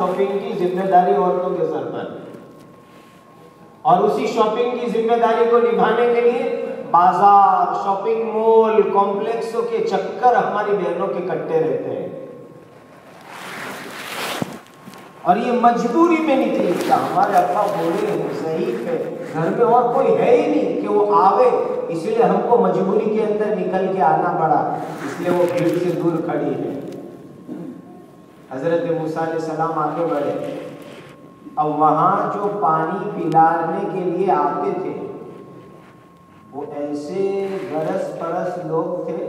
Shopping की जिम्मेदारी औरतों के सर पर, और उसी शॉपिंग की जिम्मेदारी को निभाने के लिए बाजार, शॉपिंग मॉल, कॉम्प्लेक्सों के चक्कर हमारी बहनों के कट्टे रहते हैं। और ये मजबूरी में निकली क्या हमारे अब्बा बोले हैं, ज़ईफ है, घर में और कोई है ही नहीं कि वो आवे, इसलिए हमको मजबूरी के अंदर निकल के आना पड़ा, इसलिए वो भीड़ से दूर खड़ी है। हजरत मूसा अलैहिस्सलाम आगे बढ़े। अब वहां जो पानी पिलाने के लिए आते थे वो ऐसे गरज परस लोग थे,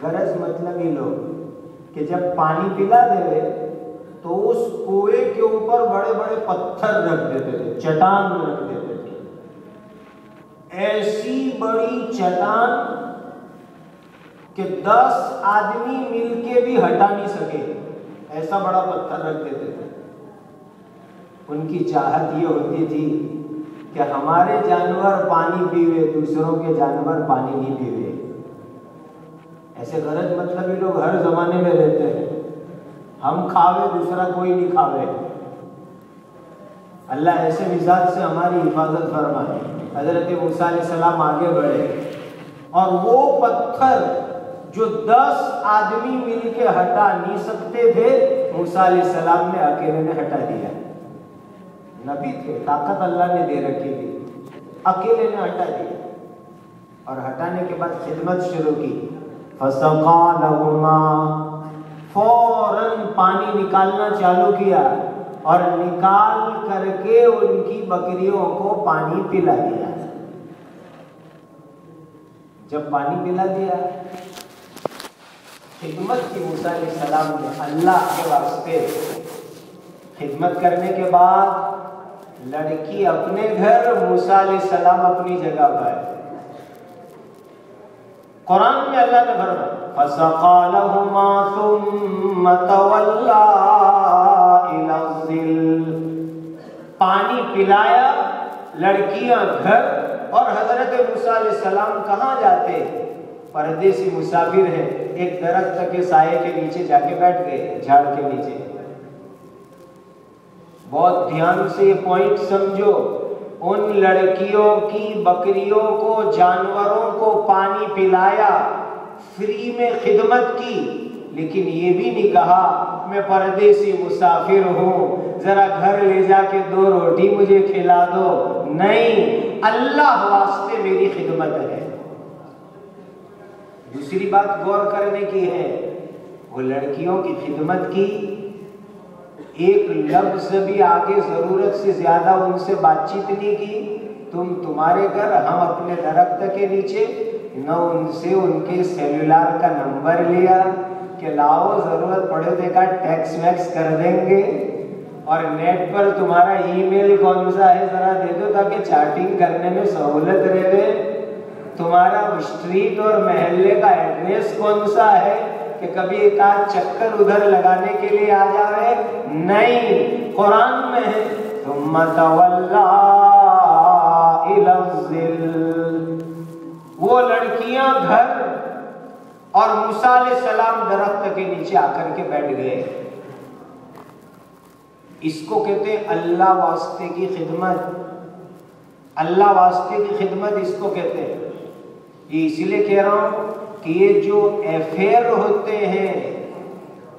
गरज मतलब ही लोग कि जब पानी पिला देवे तो उस कुएं के ऊपर बड़े बड़े पत्थर रख देते थे, चट्टान रख देते थे। ऐसी बड़ी चट्टान कि 10 आदमी मिलके भी हटा नहीं सके, ऐसा बड़ा पत्थर रख देते थे। उनकी चाहत ये होती थी कि हमारे जानवर पानी पीवे, दूसरों के जानवर पानी नहीं पीवे। ऐसे गरज मतलब ये लोग हर जमाने में रहते हैं, हम खावे दूसरा कोई नहीं खावे। अल्लाह ऐसे मिजाज से हमारी हिफाजत फरमाए। हजरत मूसा अलैहिस्सलाम आगे बढ़े और वो पत्थर जो 10 आदमी मिलके हटा नहीं सकते थे, मूसा अलैहिस्सलाम ने अकेले ने हटा दिया। नबी थे, ताकत अल्लाह ने दे रखी थी, अकेले ने हटा दिया। और हटाने के बाद खिदमत शुरू की। फसक़ा लहुमा, फौरन पानी निकालना चालू किया और निकाल करके उनकी बकरियों को पानी पिला दिया। जब पानी पिला दिया, खिदमत की मूसा अलैहिस्सलाम ने अल्लाह के वास्ते। खिदमत करने के बाद लड़की अपने घर, मूसा अलैहिस्सलाम अपनी जगह पर। कुरान में अल्लाह ने फरमाया फसक़ा लहुमा सुम्मा तवल्ला इला ज़िल, पानी पिलाया, लड़कियां घर, और हजरत मूसा अलैहिस्सलाम कहाँ जाते, परदेसी मुसाफिर है, एक दरख्त के साये के नीचे जाके बैठ गए, झाड़ के नीचे। बहुत ध्यान से ये पॉइंट समझो। उन लड़कियों की बकरियों को, जानवरों को पानी पिलाया, फ्री में खिदमत की, लेकिन ये भी नहीं कहा मैं परदेसी मुसाफिर हूँ, जरा घर ले जाके 2 रोटी मुझे खिला दो। नहीं, अल्लाह वास्ते मेरी खिदमत है। दूसरी बात गौर करने की है, वो लड़कियों की खिदमत की, एक लफ्ज भी आगे जरूरत से ज्यादा उनसे बातचीत नहीं की। तुम्हारे घर, हम अपने दरख्त के नीचे, न उनसे उनके सेलुलर का नंबर लिया कि लाओ जरूरत पड़े तो का टैक्स वैक्स कर देंगे, और नेट पर तुम्हारा ईमेल कौन सा है जरा दे दो ताकि चैटिंग करने में सहूलत रहे। तुम्हारा स्ट्रीट और महल्ले का एड्रेस कौन सा है कि कभी एक आध चक्कर उधर लगाने के लिए आ जावे। नहीं, कुरान में है सुम्मा तवल्ला इला ज़िल। वो लड़कियां घर और मूसा अलैहिस्सलाम दरख्त के नीचे आकर के बैठ गए। इसको कहते हैं अल्लाह वास्ते की खिदमत। अल्लाह वास्ते की खिदमत इसको कहते हैं। ये इसीलिए कह रहा हूं कि ये जो अफेयर होते हैं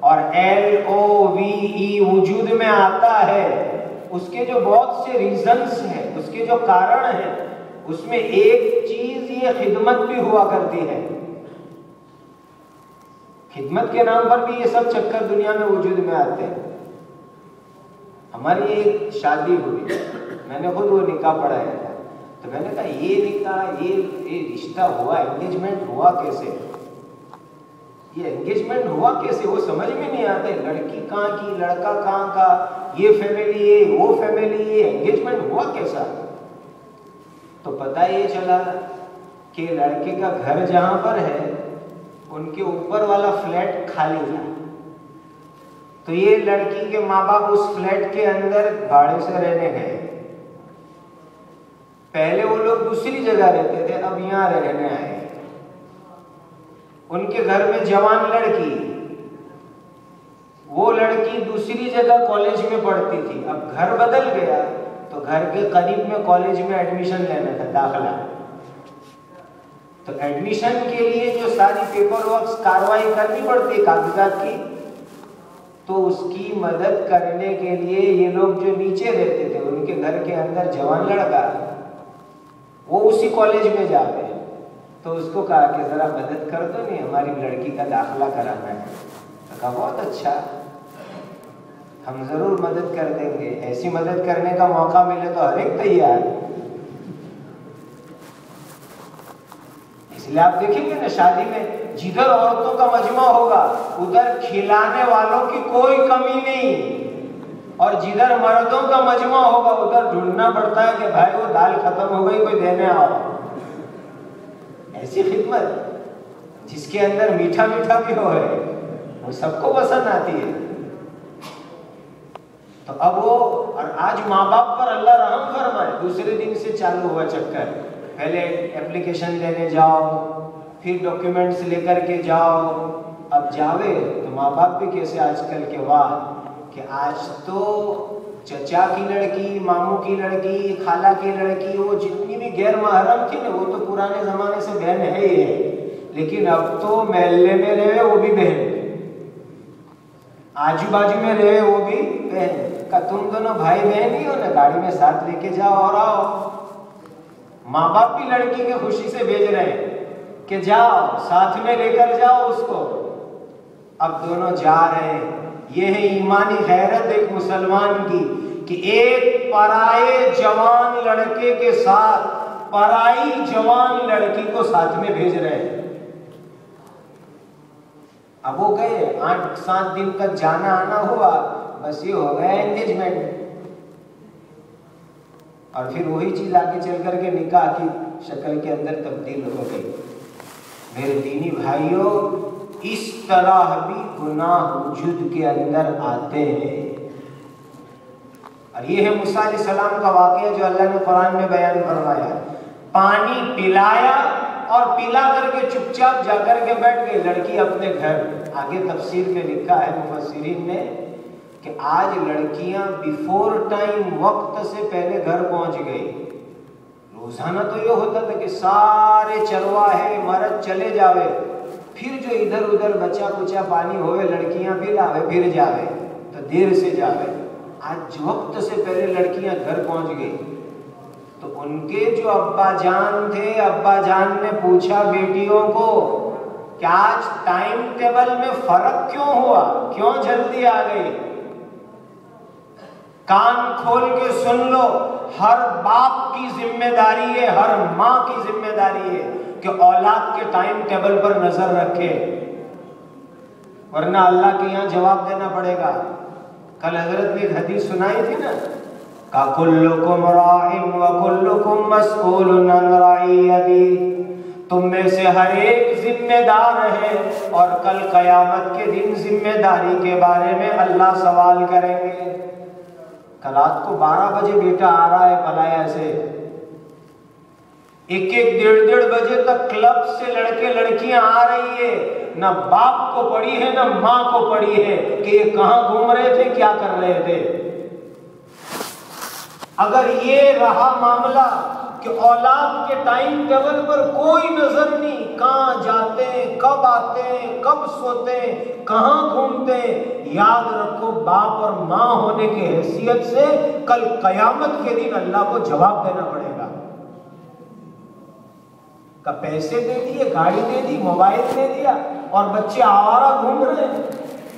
और LOVE वजूद में आता है, उसके जो बहुत से रीजंस हैं, उसके जो कारण हैं, उसमें एक चीज ये खिदमत भी हुआ करती है। खिदमत के नाम पर भी ये सब चक्कर दुनिया में वजूद में आते हैं। हमारी एक शादी हुई, मैंने खुद वो निकाह पढ़ाया था, तो मैंने कहा ये निकाह, ये रिश्ता हुआ, एंगेजमेंट हुआ कैसे, ये एंगेजमेंट हुआ कैसे, वो समझ में नहीं आते। लड़की कहाँ की, लड़का कहाँ का, ये फैमिली है, वो फैमिली है, एंगेजमेंट हुआ कैसा। तो पता ये चला कि लड़के का घर जहां पर है, उनके ऊपर वाला फ्लैट खाली था, तो ये लड़की के माँ बाप उस फ्लैट के अंदर भाड़े से रहने गए। पहले वो लोग दूसरी जगह रहते थे, अब यहाँ रहने आए। उनके घर में जवान लड़की, वो लड़की दूसरी जगह कॉलेज में पढ़ती थी, अब घर बदल गया तो घर के करीब में कॉलेज में एडमिशन लेना था, दाखला। तो एडमिशन के लिए जो सारी पेपर वर्क कार्रवाई करनी पड़ती कागजात की, तो उसकी मदद करने के लिए ये लोग जो नीचे रहते थे उनके घर के अंदर जवान लड़का, वो उसी कॉलेज में जाते हैं। तो उसको कहा कि जरा मदद कर दो, नहीं हमारी लड़की का दाखला कराना है। तो कहा बहुत अच्छा, हम जरूर मदद कर देंगे, ऐसी मदद करने का मौका मिले तो हर एक तैयार। इसलिए आप देखेंगे ना शादी में जिधर औरतों का मजमा होगा उधर खिलाने वालों की कोई कमी नहीं, और जिधर मर्दों का मजमा होगा उधर ढूंढना पड़ता है कि भाई वो दाल खत्म हो गई, कोई देने आओ। ऐसी खिदमत जिसके अंदर मीठा मीठा भी हो है वो सबको पसंद आती है। तो अब वो, और आज माँ बाप पर अल्लाह रहम फरमाए, दूसरे दिन से चालू हुआ चक्कर। पहले एप्लीकेशन देने जाओ, फिर डॉक्यूमेंट्स लेकर के जाओ। अब जावे तो माँ बाप भी कैसे आजकल के, वाह कि आज तो चचा की लड़की, मामू की लड़की, खाला की लड़की, वो जितनी भी गैर महरम थी ना वो तो पुराने जमाने से बहन है ही है, लेकिन अब तो महल्ले में रहे वो भी बहन, आजू बाजू में रहे वो भी बहन। का तुम दोनों भाई बहन ही हो ना, गाड़ी में साथ लेके जाओ और आओ। माँ बाप भी लड़की के खुशी से भेज रहे हैं कि जाओ साथ में लेकर जाओ उसको। अब दोनों जा रहे हैं। ये है ईमानी गैरत एक मुसलमान की, कि एक पराये जवान लड़के के साथ पराई जवान लड़की को साथ में भेज रहे हैं। अब वो गए, 8-7 दिन तक जाना आना हुआ, बस ये हो गया एंगेजमेंट। और फिर वही चीज आगे चल करके निकाह की शक्ल के अंदर तब्दील हो गई। मेरे दीनी भाइयों, इस तरह भी गुनाह वजूद के अंदर आते हैं। और ये है मूसा अलैहिस्सलाम का वाकया जो अल्लाह ने कुरान में बयान फरमाया। पानी पिलाया और पिला करके चुपचाप जाकर के बैठ गई लड़की अपने घर। आगे तफसीर में लिखा है मुफस्सिरीन ने कि आज लड़कियां बिफोर टाइम, वक्त से पहले घर पहुंच गई। रोजाना तो ये होता था कि सारे चरवाहे मर्द चले जावे, फिर जो इधर उधर बचा कुचा पानी होवे लड़कियां भी लावे फिर जावे, तो देर से जावे। आज वक्त से पहले लड़कियां घर पहुंच गई। तो उनके जो अब्बा जान थे, अब्बा जान ने पूछा बेटियों को कि आज टाइम टेबल में फर्क क्यों हुआ, क्यों जल्दी आ गई? कान खोल के सुन लो, हर बाप की जिम्मेदारी है, हर माँ की जिम्मेदारी है कि औलाद के टाइम टेबल पर नजर रखे, वरना अल्लाह के यहाँ जवाब देना पड़ेगा। कल हजरत ने एक हदीस सुनाई थी ना, का कुल्लुकुम राइम व कुल्लुकुम मसऊलुन अन रइयती, तुम में से हर एक जिम्मेदार है और कल कयामत के दिन जिम्मेदारी के बारे में अल्लाह सवाल करेंगे। कल रात को 12 बजे बेटा आ रहा है पलाया से, 1-1, 1:30 बजे तक क्लब से लड़के लड़कियां आ रही है, ना बाप को पड़ी है ना माँ को पड़ी है कि ये कहां घूम रहे थे, क्या कर रहे थे। अगर ये रहा मामला कि औलाद के टाइम टेबल पर कोई नजर नहीं, कहां जाते हैं, कब आते हैं, कब सोते हैं, कहां घूमते हैं, याद रखो बाप और माँ होने की हैसियत से कल कयामत के दिन अल्लाह को जवाब देना पड़ेगा। का पैसे दे दिए, गाड़ी दे दी, मोबाइल दे दिया और बच्चे आवारा घूम रहे हैं।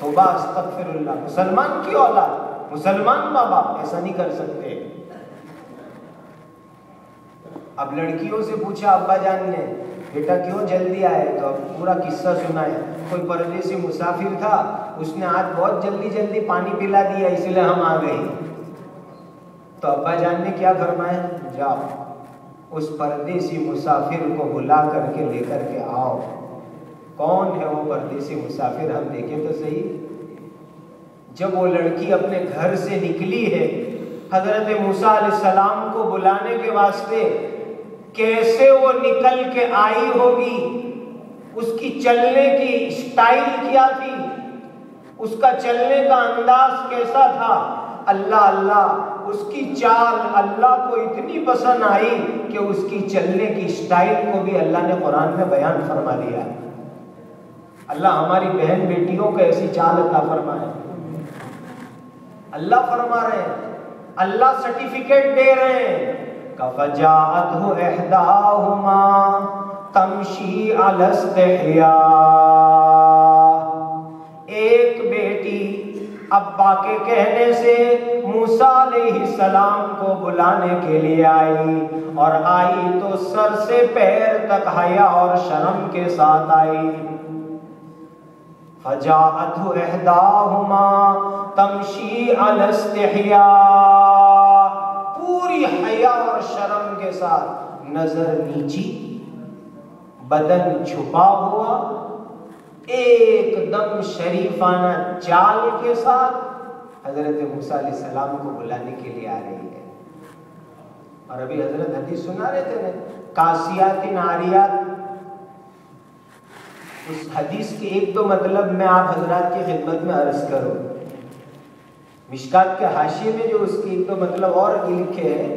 तौबा अस्तगफिरुल्लाह। मुसलमान की औलाद, मुसलमान माँ बाप ऐसा नहीं कर सकते। अब लड़कियों से पूछा अब्बा जान ने, बेटा क्यों जल्दी आए? तो अब पूरा किस्सा सुनाया। कोई परदेसी मुसाफिर था, उसने आज बहुत जल्दी जल्दी पानी पिला दिया इसलिए हम आ गए। तो अब्बा जान ने क्या फरमाया, जाओ उस परदेसी मुसाफिर को बुला करके लेकर के आओ। कौन है वो परदेसी मुसाफिर, हम देखें तो सही। जब वो लड़की अपने घर से निकली है हजरत मूसा अलैहिस्सलाम को बुलाने के वास्ते, कैसे वो निकल के आई होगी, उसकी चलने की स्टाइल क्या थी, उसका चलने का अंदाज कैसा था, अल्लाह अल्लाह, उसकी चाल अल्लाह को इतनी पसंद आई कि उसकी चलने की स्टाइल को भी अल्लाह ने कुरान में बयान फरमा दिया। अल्लाह हमारी बहन बेटियों को ऐसी चाल अता फरमाए। अल्लाह फरमा रहे हैं, अल्लाह सर्टिफिकेट दे रहे हैं, कफजाअतहु इहदाहुमा तमशी अला इस्तिहया। एक बेटी अब्बा के कहने से मूसा अलैहिस्सलाम को बुलाने के लिए आई, और आई तो सर से पैर तक हया और शर्म के साथ आई। फजाअतहु इहदाहुमा तमशी अला इस्तिहया, पूरी हया और शर्म के साथ, नजर नीची, बदन छुपा हुआ, एकदम शरीफाना चाल के साथ हजरत मूसा अलैहिस्सलाम को बुलाने के लिए आ रही है। और अभी हजरत हदीस सुना रहे थे ना, कासियातिन आरियात, उस हदीस के एक तो मतलब मैं आप हजरात की खिदमत में अर्ज करूं। मिशकात के हाशिये में जो उसके एक तो मतलब और लिखे हैं,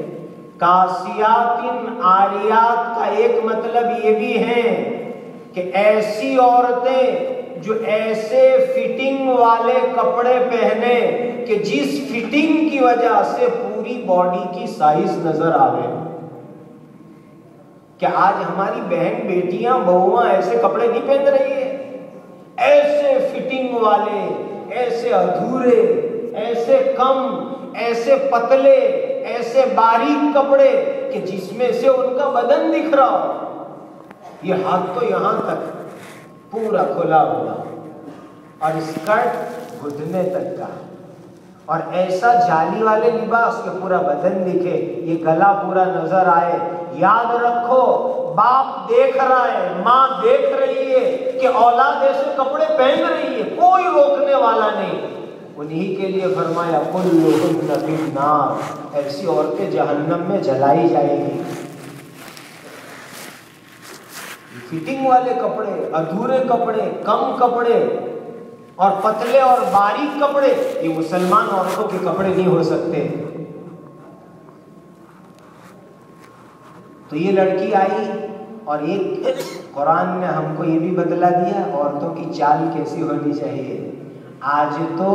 कासियातिन आरियात का एक मतलब ये भी है कि ऐसी औरतें जो ऐसे फिटिंग वाले कपड़े पहने कि जिस फिटिंग की वजह से पूरी बॉडी की साइज नजर आवे। क्या आज हमारी बहन बेटियां बहुआं ऐसे कपड़े नहीं पहन रही है? ऐसे फिटिंग वाले, ऐसे अधूरे, ऐसे कम, ऐसे पतले, ऐसे बारीक कपड़े कि जिसमें से उनका बदन दिख रहा हो। ये हाथ तो यहां तक पूरा खुला हुआ, और स्कर्ट घुटने तक का, और ऐसा जाली वाले लिबास के पूरा बदन दिखे, ये गला पूरा नजर आए। याद रखो, बाप देख रहा है, माँ देख रही है कि औलाद ऐसे कपड़े पहन रही है, कोई रोकने वाला नहीं। उन्हीं के लिए फरमाया कुल्लुहुन्ना फिन्नार, ऐसी औरतें जहन्नम में जलाई जाएगी। फिटिंग वाले कपड़े, अधूरे कपड़े, कम कपड़े और पतले और बारीक कपड़े, ये मुसलमान औरतों के कपड़े नहीं हो सकते। तो ये लड़की आई, और एक कुरान ने हमको ये भी बतला दिया औरतों की चाल कैसी होनी चाहिए। आज तो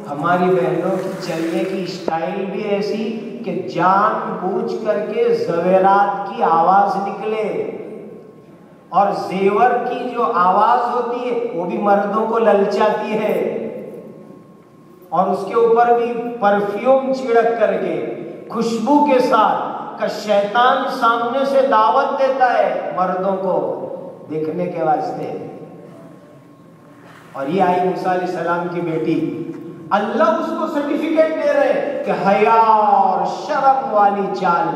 हमारी बहनों की चलने की स्टाइल भी ऐसी कि जानबूझ करके ज़वेरात की आवाज निकले, और जेवर की जो आवाज होती है वो भी मर्दों को ललचाती है, और उसके ऊपर भी परफ्यूम छिड़क करके खुशबू के साथ का शैतान सामने से दावत देता है मर्दों को देखने के वास्ते। और ये आई मूसा अलैहिस्सलाम की बेटी, अल्लाह उसको सर्टिफिकेट दे रहे कि हया और शर्म वाली चाल।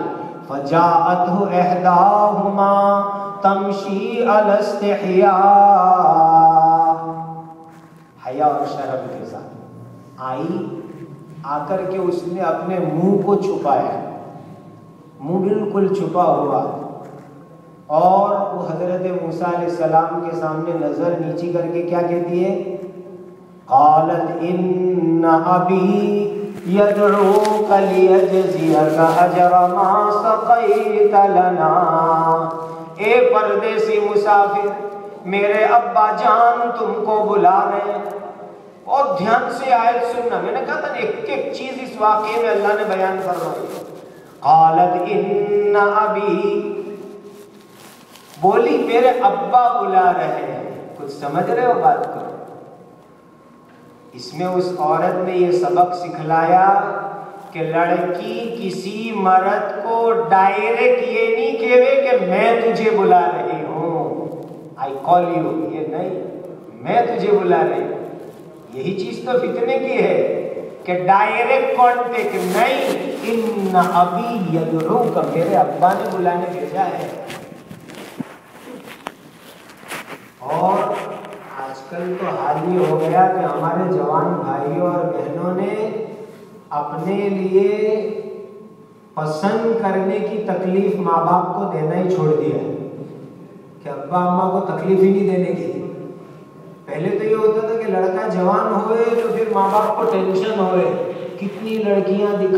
फजाअतहु इहदाहुमा तमशी अला इस्तिहया, हया और शर्म के साथ आई। आकर के उसने अपने मुंह को छुपाया, मुंह बिल्कुल छुपा हुआ, और वो हजरत मूसा अलैहिस्सलाम के सामने नजर नीची करके क्या कहती है, क़ालत इन्ना अबी यदऊका लियजज़ियका अजरा मा सक़ैत लना। ए परदेसी मुसाफिर, मेरे अब्बा जान तुमको बुला रहे हैं। और ध्यान से आयत सुनना, मैंने कहा था एक एक चीज इस वाक़े में अल्लाह ने बयान फरमाई। क़ालत इन्ना अबी, बोली मेरे अब्बा बुला रहे हैं। कुछ समझ रहे हो बात को? इसमें उस औरत ने ये सबक सिखलाया कि लड़की किसी मर्द को डायरेक्ट ये नहीं कहे कि मैं तुझे बुला रही हूं, आई कॉल यू, ये नहीं, मैं तुझे बुला रही हूं। यही चीज तो फितने की है कि डायरेक्ट कांटेक्ट नहीं, इन्ना अबी यदऊका, मेरे अब्बा ने बुलाने भेजा है। और आजकल तो हाल ही हो गया कि हमारे जवान भाइयों और बहनों ने अपने लिए पसंद करने की तकलीफ माँ बाप को देना ही छोड़ दिया है कि अब्बा अम्मा को तकलीफ ही नहीं देने की। पहले तो ये होता था कि लड़का जवान होए तो फिर माँ बाप को टेंशन होए, कितनी लड़कियां दिखा